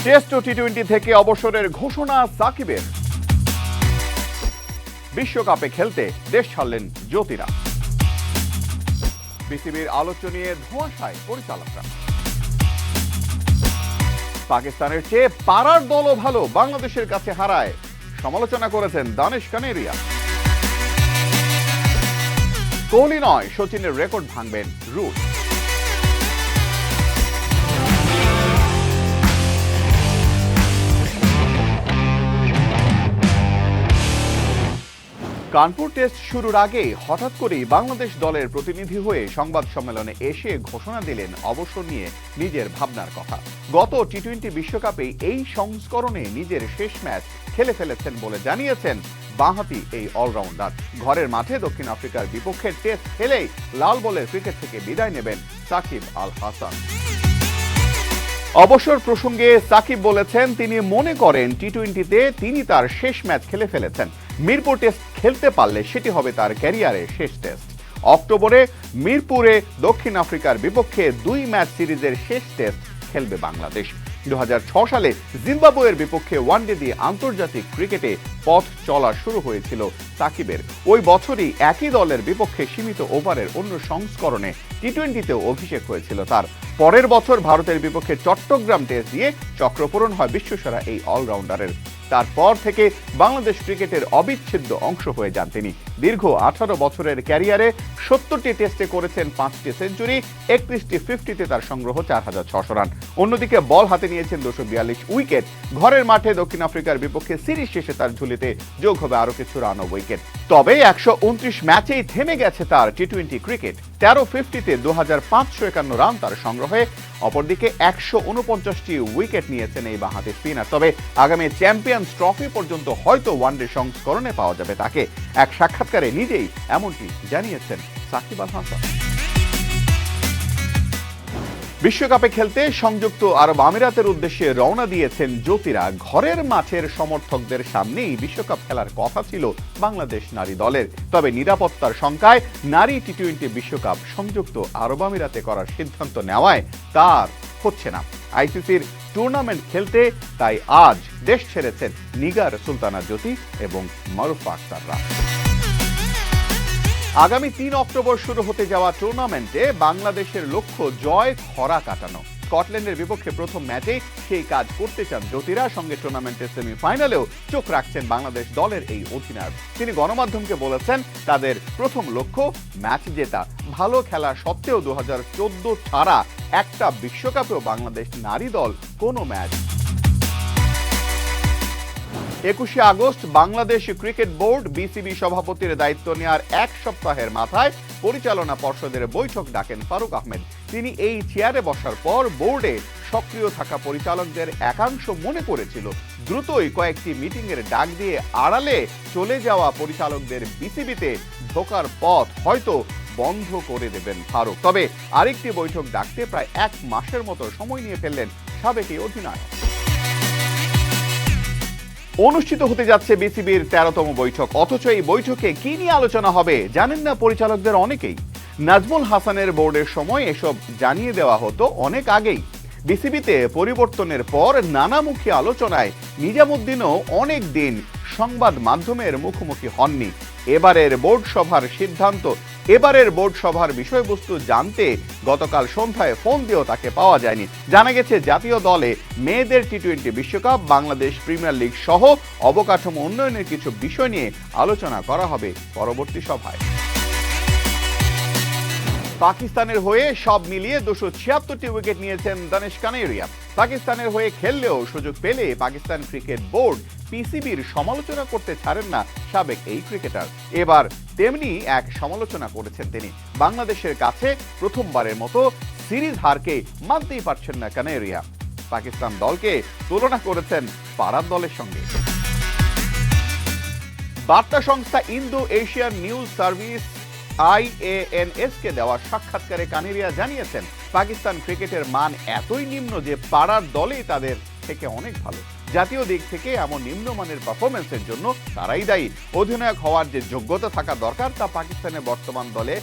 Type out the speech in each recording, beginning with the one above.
Test ও টি-20 থেকে অবসরের ঘোষণা সাকিবের। বিশ্বকাপে খেলতে দেশ ছাড়লেন জ্যোতিরা। বিসিবির আলোচ্য নিয়ে ধোঁয়াশায় পরিচালকরা। পাকিস্তানের চেয়ে পাড়ার দলও ভালো, বাংলাদেশের কাছে হারায় সমালোচনা করেছেন দানিশ কানেরিয়া। কোহলি নয়, সচিনের রেকর্ড ভাঙবেন রুট। কানপুর টেস্ট শুরুর আগে হঠাৎ করেই বাংলাদেশ দলের প্রতিনিধি হয়ে সংবাদ সম্মেলনে এসে ঘোষণা দিলেন অবসর নিয়ে নিজের ভাবনার কথা। গত টি-20 বিশ্বকাপে এই সংস্করণে নিজের শেষ ম্যাচ খেলে ফেলেছেন বলে জানিয়েছেন বাঁহাতি এই অলরাউন্ডার। ঘরের মাঠে দক্ষিণ আফ্রিকার বিপক্ষে টেস্ট খেলেই লাল বলের ক্রিকেট থেকে বিদায় নেবেন সাকিব আল হাসান। অবসর প্রসঙ্গে সাকিব বলেছেন, তিনি মনে করেন টি-20তে তিনি তার শেষ ম্যাচ খেলে ফেলেছেন। মিরপুর টেস্ট খেলতে পারলে সেটি হবে তার ক্যারিয়ারের শেষ টেস্ট। অক্টোবরে মিরপুরে দক্ষিণ আফ্রিকার বিপক্ষে 2 ম্যাচ সিরিজের শেষ টেস্ট খেলবে বাংলাদেশ। 2006 সালে জিম্বাবুয়ের বিপক্ষে ওয়ানডে দিয়ে আন্তর্জাতিক ক্রিকেটে পথ চলা শুরু হয়েছিল সাকিবের। ওই বছরই একই দলের বিপক্ষে সীমিত ওভারের অন্য সংস্করণে টি-20তেও অভিষেক হয়েছিল তার। পরের বছর ভারতের বিপক্ষে চট্টগ্রাম টেস্ট দিয়ে চক্রপূরণ হয় বিশ্বসেরা এই অলরাউন্ডারের। তারপর থেকে বাংলাদেশ ক্রিকেটের অবিচ্ছেদ্য অংশ হয়ে যান তিনি। দীর্ঘ 18 বছরের ক্যারিয়ারে 70টি টেস্টে করেছেন 5টি সেঞ্চুরি, 31টি 50তে তার সংগ্রহ 4600 রান। অন্যদিকে বল হাতে নিয়েছেন 242 উইকেট। ঘরের মাঠে দক্ষিণ আফ্রিকার বিপক্ষে সিরিজ শেষে তার ঝুলিতে যোগ হবে আরো কিছু রান ও উইকেট। তবে 129 ম্যাচেই থেমে গেছে তার টি-20 ক্রিকেট। 13 50তে 2551 রান তার সংগ্রহে। অপরদিকে 149টি উইকেট নিয়েছেন এই বাঁহাতি স্পিনার। তবে আগামী চ্যাম্পিয়ন্স ট্রফি পর্যন্ত হয়তো ওয়ানডে সংস্করণে পাওয়া যাবে তাকে। এক সাক্ষাৎকারে নিজেই এমনটি জানিয়েছেন সাকিব আল হাসান। বিশ্বকাপে খেলতে সংযুক্ত আরব আমিরাতের উদ্দেশ্যে রওনা দিয়েছেন জ্যোতিরা। ঘরের মাঠের সমর্থকদের সামনেই বিশ্বকাপ খেলার কথা ছিল বাংলাদেশ নারী দলের। তবে নিরাপত্তার শঙ্কায় নারী টি-20 বিশ্বকাপ সংযুক্ত আরব আমিরাতে করার সিদ্ধান্ত নেওয়ায় তার হচ্ছে না আইসিসির টুর্নামেন্ট খেলতে। তাই আজ দেশ ছেড়েছেন নিগার সুলতানা জ্যোতি এবং মারুফা আক্তাররা। আগামী 3 অক্টোবর শুরু হতে যাওয়া টুর্নামেন্টে বাংলাদেশের লক্ষ্য জয় খরা কাটানো। স্কটল্যান্ডের বিপক্ষে প্রথম ম্যাচে সেই কাজ করতে চান জ্যোতিরা। সঙ্গে টুর্নামেন্টের সেমিফাইনালেও চোখ রাখছেন বাংলাদেশ দলের এই অধিনায়ক। তিনি গণমাধ্যমকে বলেছেন, তাদের প্রথম লক্ষ্য ম্যাচ জেতা। ভালো খেলা সত্ত্বেও 2014 ছাড়া একটা বিশ্বকাপেও বাংলাদেশ নারী দল কোনো match. 21 August Bangladesh cricket board BCB সভাপতির দায়িত্ব নেওয়ার 1 সপ্তাহের মাথায় পরিচালনা পর্ষদের বৈঠক ডাকেন ফারুক আহমেদ। তিনি এই চেয়ারে বসার পর বোর্ডে সক্রিয় থাকা পরিচালকদের একাংশ মনে করেছিল দ্রুতই কয়েকটি মিটিংয়ের ডাক দিয়ে আড়ালে চলে যাওয়া পরিচালকদের বিসিবিতে ঢোকার পথ হয়তো বন্ধ করে দেবেন ফারুক। তবে আরেকটি বৈঠক ডাকতে প্রায় 1 মাসের মতো সময় নিয়ে ফেললেন সাবেক এই অধিনায়ক। অনুষ্ঠিত হতে যাচ্ছে বিসিবির 13তম বৈঠক, অথচ এই বৈঠকে কি নিয়ে আলোচনা হবে জানেন না পরিচালকদের অনেকেই। নাজমুল হাসানের বোর্ডের সময় এসব জানিয়ে দেওয়া হতো অনেক আগেই। বিসিবিতে পরিবর্তনের পর নানামুখী আলোচনায় নিজামুদ্দিনও অনেক দিন সংবাদ মাধ্যমের মুখোমুখি হননি। এবারের বোর্ড সভার বিষয়বস্তু জানতে গতকাল সন্ধ্যায় ফোন দিয়েও তাকে পাওয়া যায়নি। জানা গেছে জাতীয় দলে মেয়েদের টি-20 বিশ্বকাপ, বাংলাদেশ প্রিমিয়ার লিগ সহ অবকাঠামো উন্নয়নের কিছু বিষয় নিয়ে আলোচনা করা হবে পরবর্তী সভায়। পাকিস্তানের হয়ে সব মিলিয়ে 276টি উইকেট নিয়েছেন দানিশ কানেরিয়া। পাকিস্তানের হয়ে খেললেও সুযোগ পেলে পাকিস্তান ক্রিকেট বোর্ড পিসিবির সমালোচনা করতে ছাড়েন না সাবেক এই ক্রিকেটার। এবার তেমনি এক সমালোচনা করেছেন তিনি। বাংলাদেশের কাছে প্রথমবারের মতো সিরিজ হারকে মানতেই পারছেন না কানেরিয়া। পাকিস্তান দলকে তুলনা করেছেন পাড়ার দলের সঙ্গে। বার্তা সংস্থা Indo Asian news service IANS কে দেওয়া সাক্ষাৎকারে কানেরিয়া জানিয়েছেন, পাকিস্তান ক্রিকেটের মান এতই নিম্ন যে পাড়ার দলেই তাদের থেকে অনেক ভালো। জাতীয় দিক থেকে এমন নিম্নমানের পারফরমেন্সের জন্য তারাই দায়ী। অধিনায়ক হওয়ার যে যোগ্যতা থাকা দরকার তা পাকিস্তানের বর্তমান দলে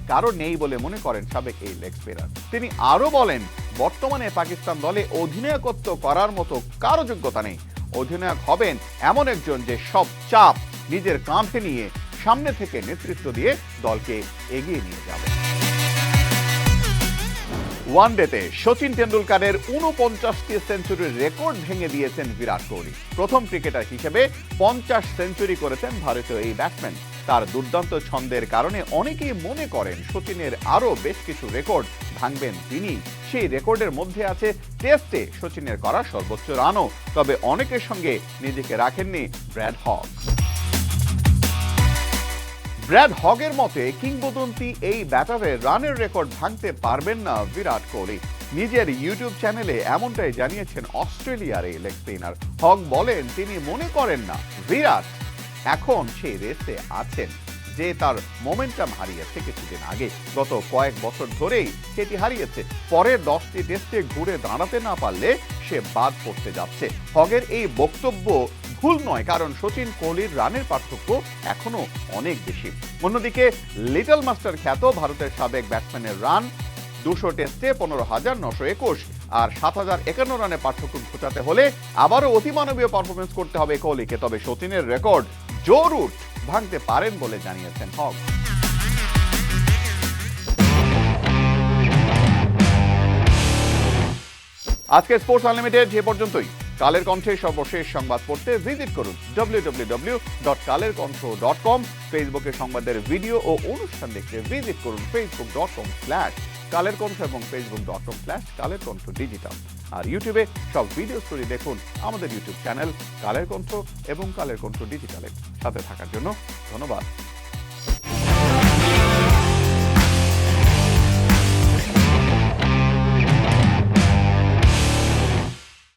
কারো নেই বলে মনে করেন সাবেক এই লেগ স্পিনার। তিনি আরো বলেন, বর্তমানে পাকিস্তান দলে অধিনায়কত্ব করার মতো কারো যোগ্যতা নেই। অধিনায়ক হবেন এমন একজন যে সব চাপ নিজের কাঁধে নিয়ে সামনে থেকে নেতৃত্ব দিয়ে দলকে এগিয়ে নিয়ে যাবে। ওয়ানডেতে সচিন টেন্ডুলকারের ৪৯টি সেঞ্চুরির রেকর্ড ভেঙে দিয়েছেন বিরাট কোহলি। প্রথম ক্রিকেটার হিসেবে ৫০ সেঞ্চুরি করেছেন ভারতীয় এই ব্যাটসম্যান। তার দুর্দান্ত ছন্দের কারণে অনেকেই মনে করেন সচিনের আরও বেশ কিছু রেকর্ড ভাঙবেন তিনি। সেই রেকর্ডের মধ্যে আছে টেস্টে সচিনের করা সর্বোচ্চ রানও। তবে অনেকের সঙ্গে নিজেকে রাখেননি ব্র্যাড হগ। ব্র্যাড হগের মতে কিংবদন্তি এই ব্যাটারের রানের রেকর্ড ভাঙতে পারবেন না বিরাট কোহলি। নিজের ইউটিউব চ্যানেলে এমনটাই জানিয়েছেন অস্ট্রেলিয়ার এই লেগ স্পিনার। হগ বলেন, তিনি মনে করেন না বিরাট এখন সেই রেসে আছেন, যে তার মোমেন্টাম হারিয়েছে কিছুদিন আগে। গত কয়েক বছর ধরেই সেটি হারিয়েছে। পরের 10টি টেস্টে ঘুরে দাঁড়াতে না পারলে সে বাদ পড়তে যাচ্ছে। হগের এই বক্তব্য ভুল নয়, কারণ সচিন কোহলির রানের পার্থক্য এখনো অনেক বেশি। অন্যদিকে লিটল মাস্টার খ্যাত ভারতের সাবেক ব্যাটসম্যানের রান 200 টেস্টে 15,921 আর 7,051 রানের পার্থক্য ঘোচাতে হলে আবারও অতিমানবীয় পারফরমেন্স করতে হবে কোহলিকে। তবে সচিনের রেকর্ড জরুর ভাঙতে পারেন বলে জানিয়েছেন হগ। আজকে স্পোর্টস আনলিমিটেড এ পর্যন্তই। কালের কণ্ঠে সর্বশেষ সংবাদ পড়তে ভিজিট করুন www.kalerkontho.com। ফেসবুকে সংবাদের ভিডিও ও অনুষ্ঠান দেখতে ভিজিট করুন facebook.com/কালের কণ্ঠ এবং facebook.com/কালের কণ্ঠ ডিজিটাল। আর ইউটিউবে সব ভিডিও স্টোরি দেখুন আমাদের ইউটিউব চ্যানেল কালের কণ্ঠ এবং কালের কণ্ঠ ডিজিটালের সাথে থাকার জন্য ধন্যবাদ।